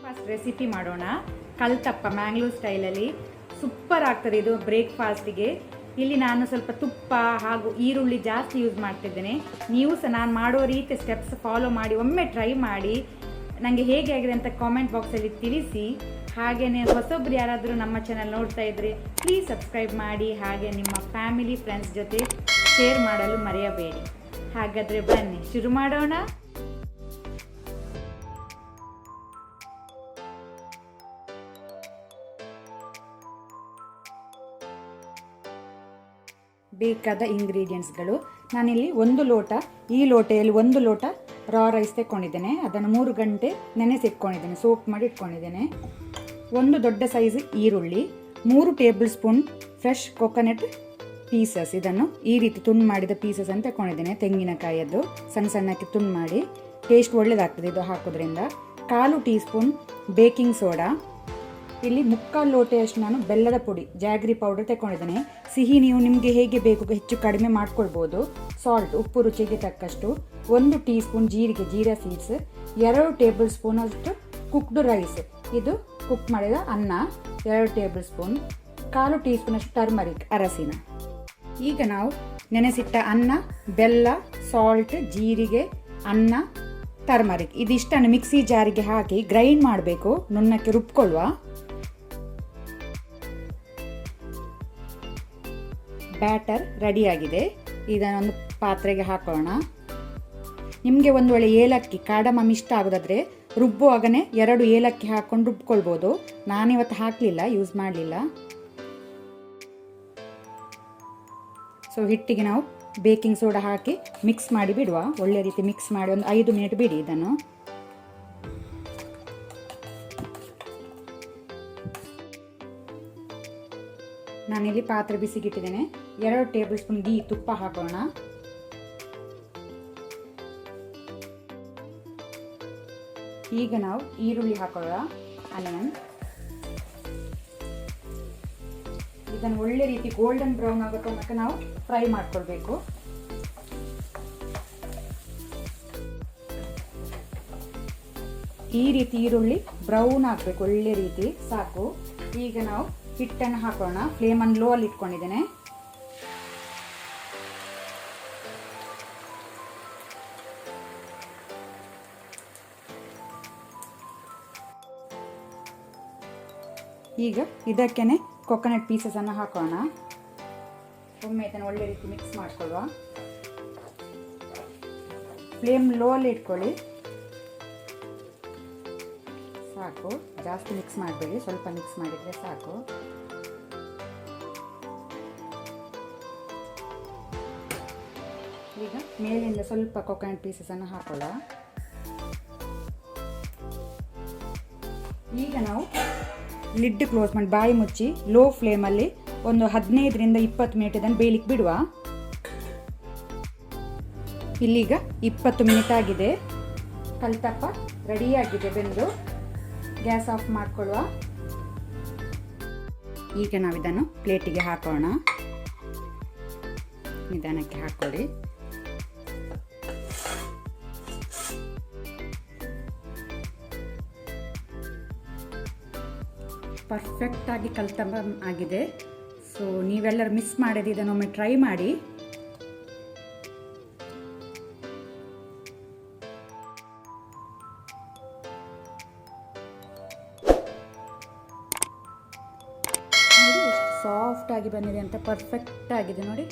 Breakfast recipe ಮಾಡೋಣ. ಕಲ್ತಪ್ಪ ಮ್ಯಾಂಗ್ಳೂರ್ ಸ್ಟೈಲಲ್ಲಿ super ಆಗ್ತದೆ ಇದು ಬ್ರೇಕ್ಫಾಸ್ಟಿಗೆ. ಇಲ್ಲಿ ನಾನು ಸ್ವಲ್ಪ ತುಪ್ಪ ಹಾಗೂ ಈರುಳ್ಳಿ ಜಾಸ್ತಿ ಯೂಸ್ ಮಾಡ್ತಿದ್ದೇನೆ. ನೀವು ಸಹ ನಾನು ಮಾಡೋ ರೀತಿ ಸ್ಟೆಪ್ಸ್ ಫಾಲೋ ಮಾಡಿ ಒಮ್ಮೆ ಟ್ರೈ ಮಾಡಿ ನನಗೆ ಹೇಗೆ ಆಗಿದೆ ಅಂತ ಕಾಮೆಂಟ್ ಬಾಕ್ಸಲ್ಲಿ ತಿಳಿಸಿ. ಹಾಗೆಯೇ ಹೊಸೊಬ್ರು ಯಾರಾದರೂ ನಮ್ಮ ಚಾನಲ್ ನೋಡ್ತಾ ಇದ್ದರೆ ಪ್ಲೀಸ್ ಸಬ್ಸ್ಕ್ರೈಬ್ ಮಾಡಿ, ಹಾಗೆ ನಿಮ್ಮ ಫ್ಯಾಮಿಲಿ ಫ್ರೆಂಡ್ಸ್ ಜೊತೆ ಶೇರ್ ಮಾಡಲು ಮರೆಯಬೇಡಿ. ಹಾಗಾದರೆ ಬನ್ನಿ ಶುರು ಮಾಡೋಣ. ಬೇಕಾದ ಇಂಗ್ರೀಡಿಯೆಂಟ್ಸ್ಗಳು ನಾನಿಲ್ಲಿ 1 ಲೋಟ, ಈ ಲೋಟೆಯಲ್ಲಿ 1 ಲೋಟ ರಾ ರೈಸ್ ತೆಕ್ಕೊಂಡಿದ್ದೇನೆ. ಅದನ್ನು 3 ಗಂಟೆ ನೆನೆಸಿಟ್ಕೊಂಡಿದ್ದೇನೆ, ಸೋಪ್ ಮಾಡಿ ಇಟ್ಕೊಂಡಿದ್ದೇನೆ. 1 ದೊಡ್ಡ ಸೈಜ್ ಈರುಳ್ಳಿ, 3 table spoon fresh coconut pieces, ಇದನ್ನು ಈ ರೀತಿ ತುಂಡು ಮಾಡಿದ ಪೀಸಸ್ ಅಂತ ತೆಕ್ಕೊಂಡಿದ್ದೇನೆ. ತೆಂಗಿನಕಾಯಿಯದ್ದು ಸಣ್ಣ ಸಣ್ಣಕ್ಕೆ ತುಂಡು ಮಾಡಿ, ಟೇಸ್ಟ್ ಒಳ್ಳೆಯದಾಗ್ತದೆ ಇದು ಹಾಕೋದ್ರಿಂದ. 1/4 ಟೀ ಸ್ಪೂನ್ ಬೇಕಿಂಗ್ ಸೋಡಾ, ಇಲ್ಲಿ 3/4 ಲೋಟೆಯಷ್ಟು ನಾನು ಬೆಲ್ಲದ ಪುಡಿ ಜಾಗ್ರಿ ಪೌಡರ್ ತೆಕ್ಕೊಂಡಿದ್ದೇನೆ. ಸಿಹಿ ನೀವು ನಿಮಗೆ ಹೇಗೆ ಬೇಕು ಹೆಚ್ಚು ಕಡಿಮೆ ಮಾಡ್ಕೊಳ್ಬೋದು. ಸಾಲ್ಟ್, ಉಪ್ಪು ರುಚಿಗೆ ತಕ್ಕಷ್ಟು. 1 tea spoon jeera seeds, 2 table spoon ಅಷ್ಟು ಕುಕ್ಡ್ ರೈಸ್, ಇದು ಕುಕ್ ಮಾಡಿದ ಅನ್ನ 2 ಟೇಬಲ್ ಸ್ಪೂನ್, 1/4 ಟೀ ಸ್ಪೂನ್ ಅಷ್ಟು ಟರ್ಮರಿಕ್ ಅರಸಿನ. ಈಗ ನಾವು ನೆನೆಸಿಟ್ಟ ಅನ್ನ, ಬೆಲ್ಲ, ಸಾಲ್ಟ್, ಜೀರಿಗೆ, ಅನ್ನ, ಟರ್ಮರಿಕ್ ಇದಿಷ್ಟನ್ನು ಮಿಕ್ಸಿ ಜಾರಿಗೆ ಹಾಕಿ ಗ್ರೈಂಡ್ ಮಾಡಬೇಕು, ನುಣ್ಣಕ್ಕೆ ರುಬ್ಕೊಳ್ಳುವ. ಬ್ಯಾಟರ್ ರೆಡಿಯಾಗಿದೆ. ಇದನ್ನೊಂದು ಪಾತ್ರೆಗೆ ಹಾಕೋಣ. ನಿಮಗೆ ಒಂದು ವೇಳೆ ಏಲಕ್ಕಿ ಕಾರ್ಡಮಮ್ ಇಷ್ಟ ಆಗೋದಾದರೆ ರುಬ್ಬುವಾಗನೇ 2 ಏಲಕ್ಕಿ ಹಾಕ್ಕೊಂಡು ರುಬ್ಕೊಳ್ಬೋದು. ನಾನಿವತ್ತು ಹಾಕಲಿಲ್ಲ, ಯೂಸ್ ಮಾಡಲಿಲ್ಲ. ಸೊ ಹಿಟ್ಟಿಗೆ ನಾವು ಬೇಕಿಂಗ್ ಸೋಡಾ ಹಾಕಿ ಮಿಕ್ಸ್ ಮಾಡಿ ಬಿಡುವ. ಒಳ್ಳೆ ರೀತಿ ಮಿಕ್ಸ್ ಮಾಡಿ ಒಂದು 5 ಮಿನಿಟ್ ಬಿಡಿ ಇದನ್ನು. ನಾನಿಲ್ಲಿ ಪಾತ್ರೆ ಬಿಸಿಗಿಟ್ಟಿದ್ದೇನೆ. 2 ಟೇಬಲ್ ಸ್ಪೂನ್ ತುಪ್ಪ ಹಾಕೋಣ. ಈಗ ನಾವು ಈರುಳ್ಳಿ ಹಾಕೋಣ, ಆನಿಯನ್. ಇದನ್ನು ಒಳ್ಳೆ ರೀತಿ ಗೋಲ್ಡನ್ ಬ್ರೌನ್ ಆಗೋ ತನಕ ನಾವು ಫ್ರೈ ಮಾಡ್ಕೊಳ್ಬೇಕು. ಈ ರೀತಿ ಈರುಳ್ಳಿ ಬ್ರೌನ್ ಆಗಬೇಕು, ಒಳ್ಳೆ ರೀತಿ ಸಾಕು. ಈಗ ನಾವು ಹಿಟ್ಟನ್ನು ಹಾಕೋಣ. ಫ್ಲೇಮನ್ನು ಲೋ ಅಲ್ಲಿ ಇಟ್ಕೊಂಡಿದ್ದೇನೆ. ಈಗ ಇದಕ್ಕೇನೆ ಕೊಕೊನಟ್ ಪೀಸಸ್ ಅನ್ನು ಹಾಕೋಣ. ಒಮ್ಮೆ ಇದನ್ನು ಒಳ್ಳೆ ರೀತಿ ಮಿಕ್ಸ್ ಮಾಡ್ಕೊಳ್ಳುವ. ಫ್ಲೇಮ್ ಲೋ ಅಲ್ಲಿ ಇಟ್ಕೊಳ್ಳಿ, ಸಾಕು. ಜಾಸ್ತಿ ಮಿಕ್ಸ್ ಮಾಡಬೇಡಿ, ಸ್ವಲ್ಪ ಮಿಕ್ಸ್ ಮಾಡಿದರೆ ಸಾಕು. ಈಗ ಮೇಲಿಂದ ಸ್ವಲ್ಪ ಕೊಕೊನಟ್ ಪೀಸಸ್ ಅನ್ನು ಹಾಕೊಳ್ಳ. ಈಗ ನಾವು ಲಿಡ್ ಕ್ಲೋಸ್ ಮಾಡಿ ಬಾಯಿ ಮುಚ್ಚಿ ಲೋ ಫ್ಲೇಮಲ್ಲಿ ಒಂದು 15ರಿಂದ 20 ಮಿನಿಟ್ ಇದನ್ನು ಬೇಯಲಿಕ್ಕೆ ಬಿಡುವ. ಇಲ್ಲೀಗ 20 ಮಿನಿಟ್ ಆಗಿದೆ. ಕಲ್ತಪ್ಪ ರೆಡಿಯಾಗಿದೆ ಬೆಂದು. ಗ್ಯಾಸ್ ಆಫ್ ಮಾಡಿಕೊಳ್ಳುವ. ಈಗ ನಾವು ಇದನ್ನು ಪ್ಲೇಟಿಗೆ ಹಾಕೋಣ. ನಿಧಾನಕ್ಕೆ ಹಾಕೊಳ್ಳಿ. ಪರ್ಫೆಕ್ಟ್ ಆಗಿ ಕಲ್ತಪ್ಪ ಆಗಿದೆ. ಸೊ ನೀವೆಲ್ಲರೂ ಮಿಸ್ ಮಾಡದೆ ಇದನ್ನೊಮ್ಮೆ ಟ್ರೈ ಮಾಡಿ. ಸಾಫ್ಟ್ ಆಗಿ ಬಂದಿದೆ ಅಂತ, ಪರ್ಫೆಕ್ಟ್ ಆಗಿದೆ ನೋಡಿ.